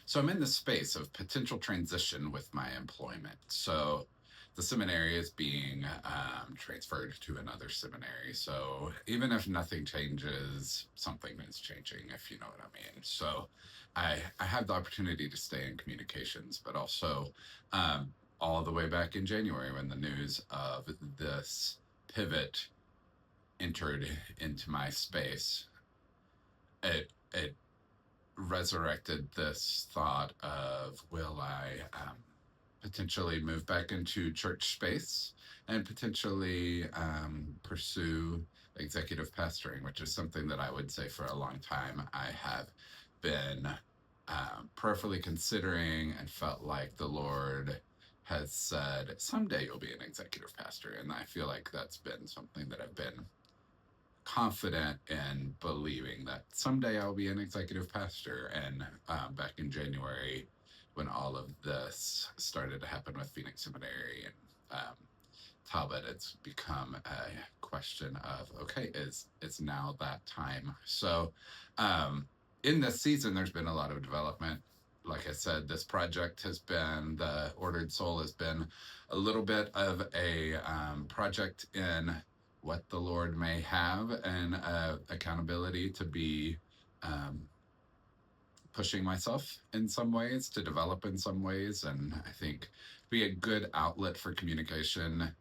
So I'm in the space of potential transition with my employment. So the seminary is being transferred to another seminary. So even if nothing changes, something is changing, if you know what I mean. So I have the opportunity to stay in communications, but also all the way back in January when the news of this pivot entered into my space, it resurrected this thought of will I potentially move back into church space and potentially pursue executive pastoring, which is something that I would say for a long time I have been prayerfully considering and felt like the Lord has said, someday you'll be an executive pastor. And I feel like that's been something that I've been confident in believing that someday I'll be an executive pastor. And back in January, when all of this started to happen with Phoenix Seminary and Talbot, it's become a question of okay, is now that time? So, in this season, there's been a lot of development. Like I said, this project has been the Ordered Soul has been a little bit of a project in what the Lord may have and accountability to be pushing myself in some ways, to develop in some ways, and I think be a good outlet for communication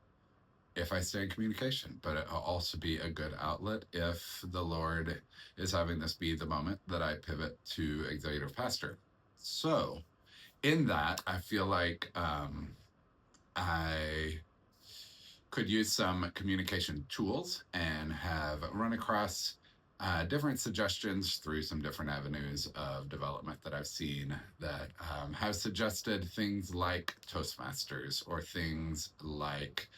if I stay in communication, but it'll also be a good outlet if the Lord is having this be the moment that I pivot to executive pastor. So, in that, I feel like I could use some communication tools and have run across different suggestions through some different avenues of development that I've seen that have suggested things like Toastmasters or things like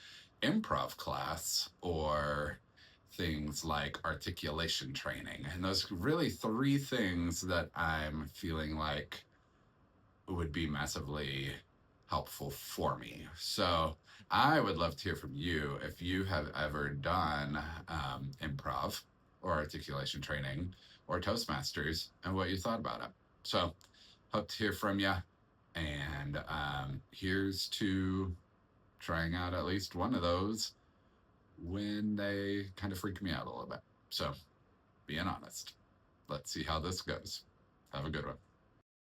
improv class or things like articulation training. And those really three things that I'm feeling like would be massively helpful for me. So I would love to hear from you if you have ever done improv or articulation training or Toastmasters and what you thought about it. So hope to hear from you. And here's to trying out at least one of those when they kind of freak me out a little bit. So being honest, let's see how this goes. Have a good one.